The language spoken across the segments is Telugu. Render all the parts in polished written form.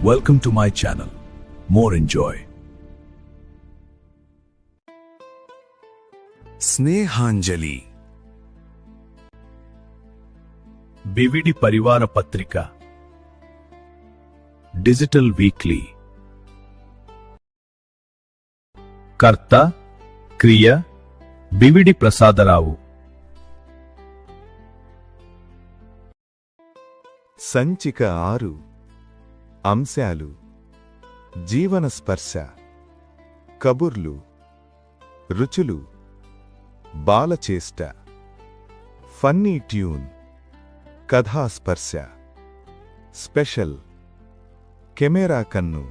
Welcome to my channel. More enjoy. Snehanjali BVD పరివార పత్రిక డిజిటల్ వీక్లీ కర్త క్రియ బివిడి ప్రసాదరావు సంచిక 6 అంశాలు జీవన స్పర్శ కబుర్లు రుచులు బాలచేష్ట ఫన్నీ ట్యూన్ కథాస్పర్శ స్పెషల్ కెమెరా కన్ను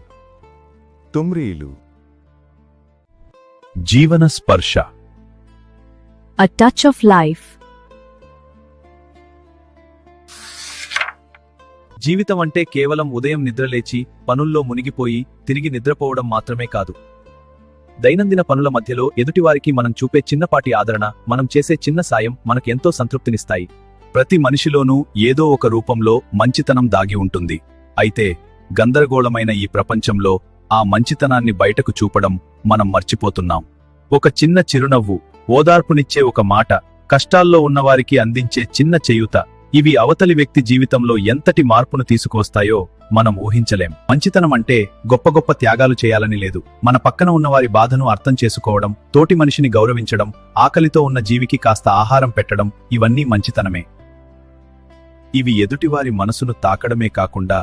తుమ్రీలు జీవన స్పర్శ A touch of life. జీవితం అంటే కేవలం ఉదయం నిద్రలేచి పనుల్లో మునిగిపోయి తిరిగి నిద్రపోవడం మాత్రమే కాదు. దైనందిన పనుల మధ్యలో ఎదుటివారికి మనం చూపే చిన్నపాటి ఆదరణ, మనం చేసే చిన్న సాయం మనకెంతో సంతృప్తినిస్తాయి. ప్రతి మనిషిలోనూ ఏదో ఒక రూపంలో మంచితనం దాగి ఉంటుంది. అయితే గందరగోళమైన ఈ ప్రపంచంలో ఆ మంచితనాన్ని బయటకు చూపడం మనం మర్చిపోతున్నాం. ఒక చిన్న చిరునవ్వు, ఓదార్పునిచ్చే ఒక మాట, కష్టాల్లో ఉన్నవారికి అందించే చిన్న చేయూత, ఇవి అవతలి వ్యక్తి జీవితంలో ఎంతటి మార్పును తీసుకొస్తాయో మనం ఊహించలేం. మంచితనం అంటే గొప్ప గొప్ప త్యాగాలు చేయాలని లేదు. మన పక్కన ఉన్నవారి బాధను అర్థం చేసుకోవడం, తోటి మనిషిని గౌరవించడం, ఆకలితో ఉన్న జీవికి కాస్త ఆహారం పెట్టడం, ఇవన్నీ మంచితనమే. ఇవి ఎదుటివారి మనసును తాకడమే కాకుండా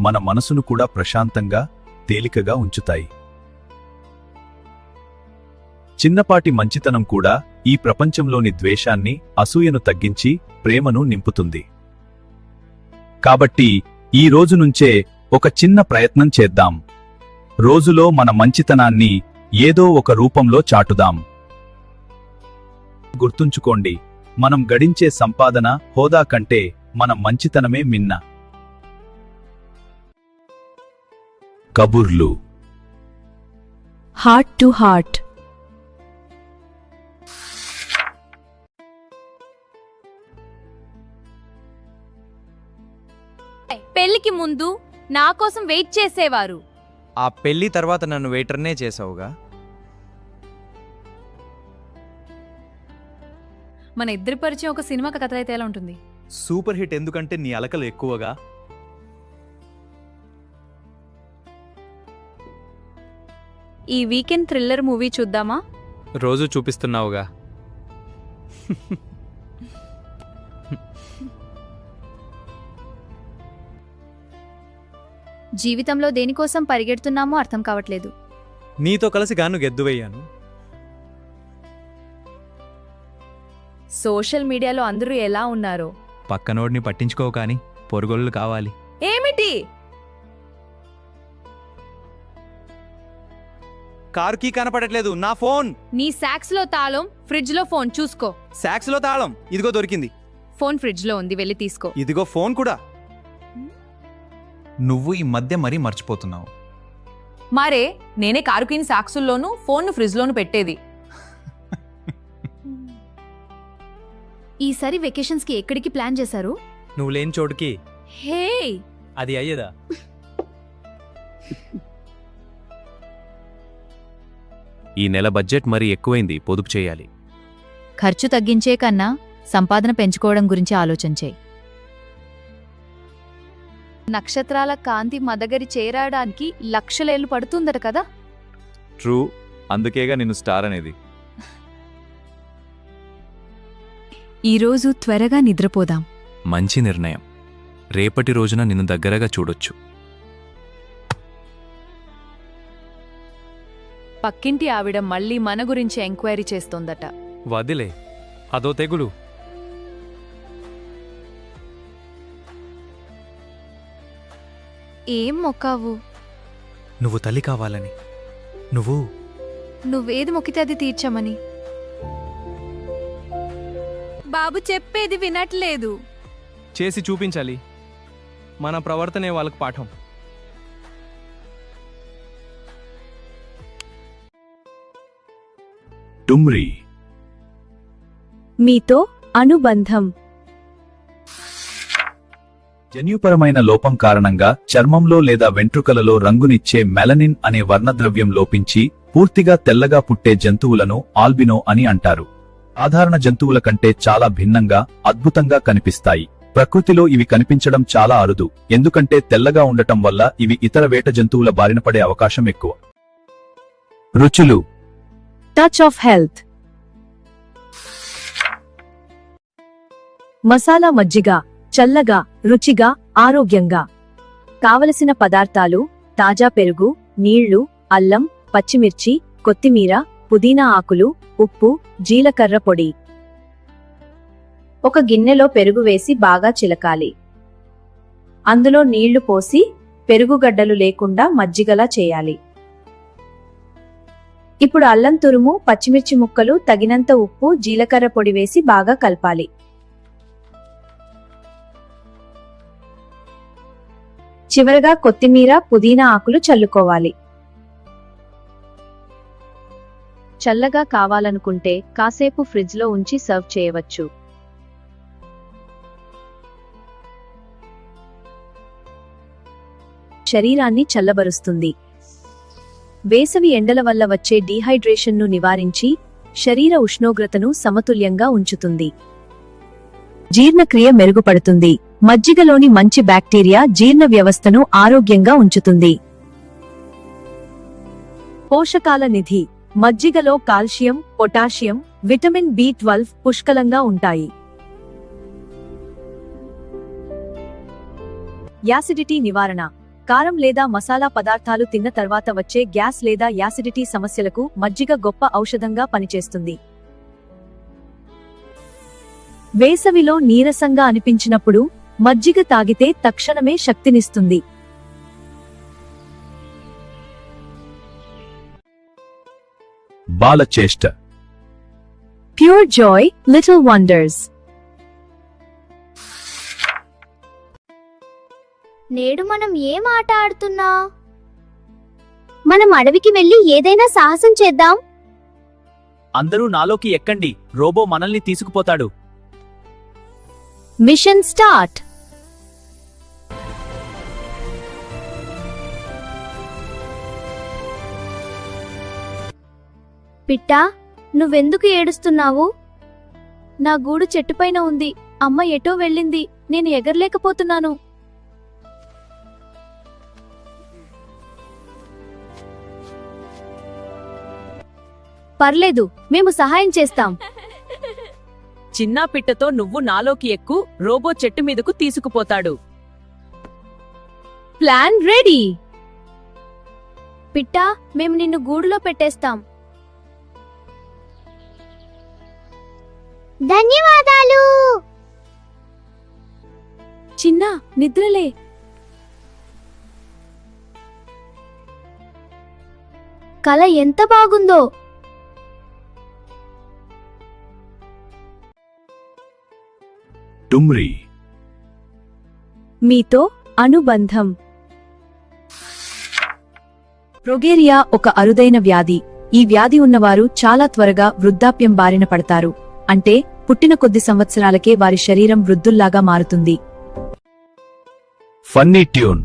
మన మనసును కూడా ప్రశాంతంగా, తేలికగా ఉంచుతాయి. చిన్నపాటి మంచితనం కూడా ఈ ప్రపంచంలోని ద్వేషాన్ని, అసూయను తగ్గించి ప్రేమను నింపుతుంది. కాబట్టి ఈ రోజు నుంచే ఒక చిన్న ప్రయత్నం చేద్దాం. రోజులో మన మంచితనాన్ని ఏదో ఒక రూపంలో చాటుదాం. గుర్తుంచుకోండి, మనం గడించే సంపాదన, హోదా కంటే మన మంచితనమే మిన్న. కబుర్లు Heart to heart. పెళ్లికి ముందు నా కోసం వెయిట్ చేసేవారు. ఆ పెళ్లి తర్వాత నన్ను వెయిటర్నే చేసావుగా. మన ఇద్దరి పరిచయం ఒక సినిమా కథ అయితే ఎలా ఉంటుంది? Super hit. ఎందుకంటే నీ అలకలు ఎక్కువగా. ఈ వీకెండ్ థ్రిల్లర్ మూవీ చూద్దామా? రోజు చూపిస్తున్నావుగా. జీవితంలో దేనికోసం పరిగెడుతున్నామో అర్థం కావట్లేదు. నీతో కలిసి గాను గెద్దువయ్యాను. సోషల్ మీడియాలో అందరూ ఎలా ఉన్నారో. పక్కనోడిని పట్టించుకో కాని పొరుగోళ్ళు కావాలి. ఏమిటి? కారు కీ కనపడట్లేదు. నా ఫోన్. నీ సాక్స్ లో తాళం, ఫ్రిడ్జ్ లో ఫోన్. చూసుకో. సాక్స్ లో తాళం. ఇదిగో దొరికింది. ఫోన్ ఫ్రిడ్జ్ లో ఉంది, వెళ్ళి తీసుకో. ఇదిగో ఫోన్ కూడా. నువ్వు ఈ మధ్య మరీ మర్చిపోతున్నావు. మరే నేనే కారుకిని సాక్సుల్లోనూ ఫోన్ను ఫ్రిడ్జ్లోనూ పెట్టేది. ఈసారి వెకేషన్స్ కి ఎక్కడికి ప్లాన్ చేశారు? నువ్వు లేని చోటుకి. హే, అది అయ్యేదా? ఈ నెల బడ్జెట్ మరీ ఎక్కువైంది, పొదుపు చేయాలి. ఖర్చు తగ్గించే కన్నా సంపాదన పెంచుకోవడం గురించి ఆలోచించే. నక్షత్రాల కాంతి మా దగ్గర చేరడానికి లక్షలేళ్లు పడుతుందట కదా. ట్రూ, అందుకేగా నిన్ను స్టార్ అనేది. ఈరోజు త్వరగా నిద్రపోదాం. మంచి నిర్ణయం. రేపటి రోజున నిన్ను దగ్గరగా చూడొచ్చు. పక్కింటి ఆవిడ మళ్ళీ మన గురించి ఎంక్వైరీ చేస్తోందట. వదిలే, అదో తెగులు. ఏం మొక్కావు? నువ్వు తల్లి కావాలని. నువ్వేది మొక్కితే అది తీర్చమని. బాబు చెప్పేది వినట్లేదు. చేసి చూపించాలి. మన ప్రవర్తనే వాళ్ళకు పాఠం. టుమ్రీ మీతో అనుబంధం. జన్యుపరమైన లోపం కారణంగా చర్మంలో లేదా వెంట్రుకలలో రంగునిచ్చే మెలనిన్ అనే వర్ణద్రవ్యం లోపించి పూర్తిగా తెల్లగా పుట్టే జంతువులను ఆల్బినో అని అంటారు. సాధారణ జంతువుల కంటే చాలా భిన్నంగా, అద్భుతంగా కనిపిస్తాయి. ప్రకృతిలో ఇవి కనిపించడం చాలా అరుదు, ఎందుకంటే తెల్లగా ఉండటం వల్ల ఇవి ఇతర వేట జంతువుల బారిన పడే అవకాశం ఎక్కువ. రుచులు. Touch of health. మసాలా మజ్జిగ చల్లగా, రుచిగా, ఆరోగ్యంగా. కావలసిన పదార్థాలు: తాజా పెరుగు, నీళ్లు, అల్లం, పచ్చిమిర్చి, కొత్తిమీర, పుదీనా ఆకులు, ఉప్పు, జీలకర్ర పొడి. ఒక గిన్నెలో పెరుగు వేసి బాగా చిలకాలి. అందులో నీళ్లు పోసి పెరుగుగడ్డలు లేకుండా మజ్జిగలా చేయాలి. ఇప్పుడు అల్లం తురుము, పచ్చిమిర్చి ముక్కలు, తగినంత ఉప్పు, జీలకర్ర పొడి వేసి బాగా కలపాలి. చివరగా కొత్తిమీర, పుదీనా ఆకులు చల్లుకోవాలి. చల్లగా కావాలనుకుంటే కాసేపు ఫ్రిడ్జ్లో ఉంచి సర్వ్ చేయవచ్చు. శరీరాన్ని చల్లబరుస్తుంది. వేసవి ఎండల వల్ల వచ్చే డీహైడ్రేషన్ను నివారించి శరీర ఉష్ణోగ్రతను సమతుల్యంగా ఉంచుతుంది. జీర్ణక్రియ మెరుగుపడుతుంది. మజ్జిగలోని మంచి బ్యాక్టీరియా జీర్ణ వ్యవస్థను ఆరోగ్యంగా ఉంచుతుంది. పోషకాల నిధి. మజ్జిగలో కాల్షియం, పొటాషియం, విటమిన్ B12 పుష్కలంగా ఉంటాయి. యాసిడిటీ నివారణ. కారం లేదా మసాలా పదార్థాలు తిన్న తర్వాత వచ్చే గ్యాస్ లేదా యాసిడిటీ సమస్యలకు మజ్జిగ గొప్ప ఔషధంగా పనిచేస్తుంది. వేసవిలో నీరసంగా అనిపించినప్పుడు మజ్జిగ తాగితే తక్షణమే శక్తినిస్తుంది. బాలచేష్ట. Pure joy, little wonders. నేడు మనం ఏం ఆట ఆడుతున్నా? మనం అడవికి వెళ్లి ఏదైనా సాహసం చేద్దాం. అందరూ నాలోకి ఎక్కండి, రోబో మనల్ని తీసుకుపోతాడు. Machine start. పిట్టా, నువ్వెందుకు ఏడుస్తున్నావు? నా గూడు చెట్టుపైన ఉంది. అమ్మ ఎటో వెళ్ళింది. నేను ఎగరలేకపోతున్నాను. పర్లేదు, మేము సహాయం చేస్తాం. చిన్నా పిట్టతో నువ్వు నాలోకి ఎక్కు, రోబో చెట్టు మీదకు తీసుకుపోతాడు. Plan ready. పిట్టా, మేము నిన్ను గూడులో పెట్టేస్తాం. ధన్యవాదాలు. చిన్నా, నిద్రలే. కల ఎంత బాగుందో. టుమ్రీ. మీతో అనుబంధం. ప్రొగేరియా ఒక అరుదైన వ్యాధి. ఈ వ్యాధి ఉన్నవారు చాలా త్వరగా వృద్ధాప్యం బారిన పడతారు. అంటే పుట్టిన కొద్ది సంవత్సరాలకే వారి శరీరం వృద్ధుల్లాగా మారుతుంది. Funny tune.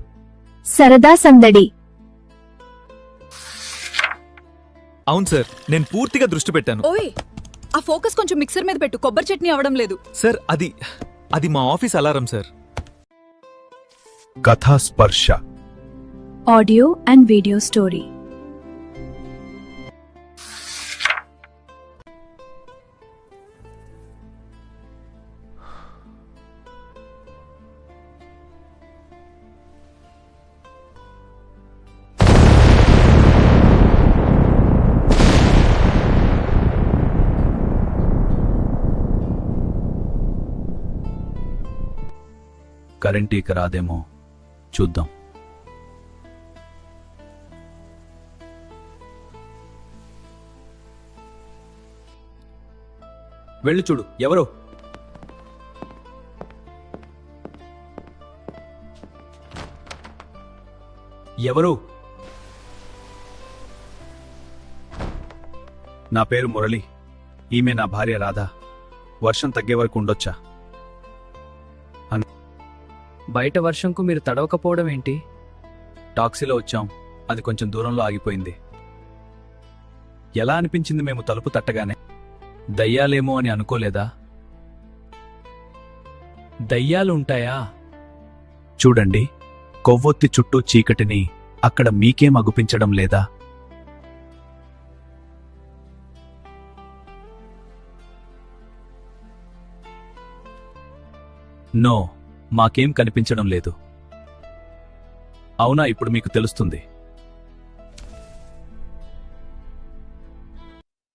సరదా సందడి. అవును సార్, నేను పూర్తిగా దృష్టి పెట్టాను. ఓయ్, ఆ ఫోకస్ కొంచెం మిక్సర్ మీద పెట్టు. కొబ్బరి చట్నీ అవడం లేదు. సార్, అది మా ఆఫీస్ అలారం సార్. కథాస్పర్శ. Audio and video story. Current ఇక రాదేమో, చూద్దాం. వెళ్ళి చూడు, ఎవరో. ఎవరు? నా పేరు మురళి. ఈమె నా భార్య రాధా. వర్షం తగ్గే వరకు ఉండొచ్చా? బయట వర్షంకు మీరు తడవకపోవడం ఏంటి? టాక్సీలో వచ్చాం, అది కొంచెం దూరంలో ఆగిపోయింది. ఎలా అనిపించింది మేము తలుపు తట్టగానే? దయ్యాలేమో అని అనుకోలేదా? దయ్యాలు ఉంటాయా? చూడండి, కొవ్వొత్తి చుట్టూ చీకటిని అక్కడ మీకేం అగుపించడం లేదా? నో, మాకేం కనిపించడం లేదు. అవునా, ఇప్పుడు మీకు తెలుస్తుంది.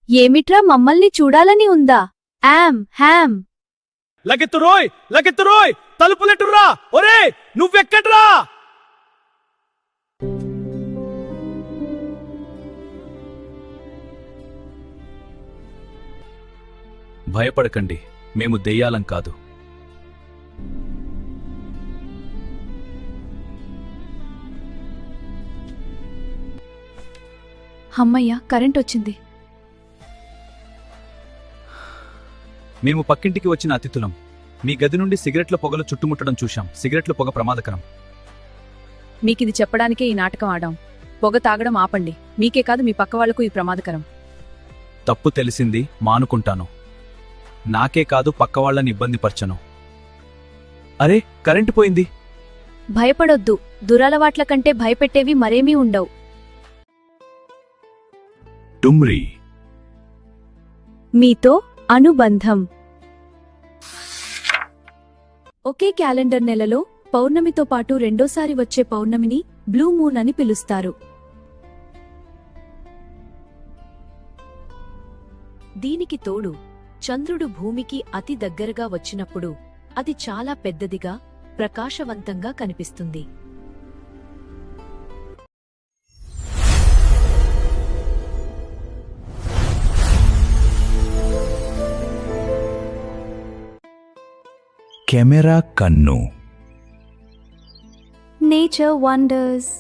ఏమిట్రా, మమ్మల్ని చూడాలని ఉందా? హ్యామ్ లగెత్తురోయ్ తలుపులెట్టురా! ఒరే, నువ్వెక్కడ్రా? భయపడకండి, మేము దెయ్యాలం కాదు. హమ్మయ్య, కరెంట్ వచ్చింది. మేము పక్కింటికి వచ్చిన అతిథులం. మీ గది నుండి సిగరెట్ల పొగలు చుట్టుముట్టడం చూశాం. సిగరెట్ల పొగ ప్రమాదకరం. మీకిది చెప్పడానికే ఈ నాటకం ఆడాం. పొగ తాగడం ఆపండి. మీకే కాదు, మీ పక్కవాళ్లకు ఈ ప్రమాదకరం. తప్పు తెలిసింది, మానుకుంటాను. నాకే కాదు, పక్కవాళ్లని ఇబ్బంది పరచను. అరే, కరెంటు పోయింది. భయపడొద్దు, దురలవాట్ల కంటే భయపెట్టేవి మరేమీ ఉండవు. టుమ్రీ. మీతో అనుబంధం. ఒకే క్యాలెండర్ నెలలో పౌర్ణమితో పాటు రెండోసారి వచ్చే పౌర్ణమిని బ్లూ మూన్ అని పిలుస్తారు. దీనికి తోడు చంద్రుడు భూమికి అతి దగ్గరగా వచ్చినప్పుడు అది చాలా పెద్దదిగా, ప్రకాశవంతంగా కనిపిస్తుంది. కెమెరా కన్ను. Nature wonders.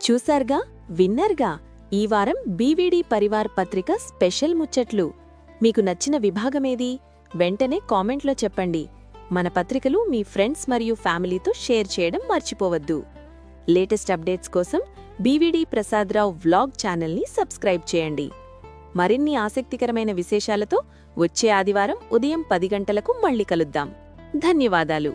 చూశారుగా, విన్నర్గా ఈ వారం బీవీడీ పరివార్ పత్రిక స్పెషల్ ముచ్చట్లు. మీకు నచ్చిన విభాగమేది? వెంటనే కామెంట్లో చెప్పండి. మన పత్రికలు మీ ఫ్రెండ్స్ మరియు ఫ్యామిలీతో షేర్ చేయడం మర్చిపోవద్దు. లేటెస్ట్ అప్డేట్స్ కోసం బీవీడీ ప్రసాదరావు వ్లాగ్ ఛానల్ని సబ్స్క్రైబ్ చేయండి. మరిన్ని ఆసక్తికరమైన విశేషాలతో వచ్చే ఆదివారం ఉదయం 10 గంటలకు మళ్ళీ కలుద్దాం. ధన్యవాదాలు.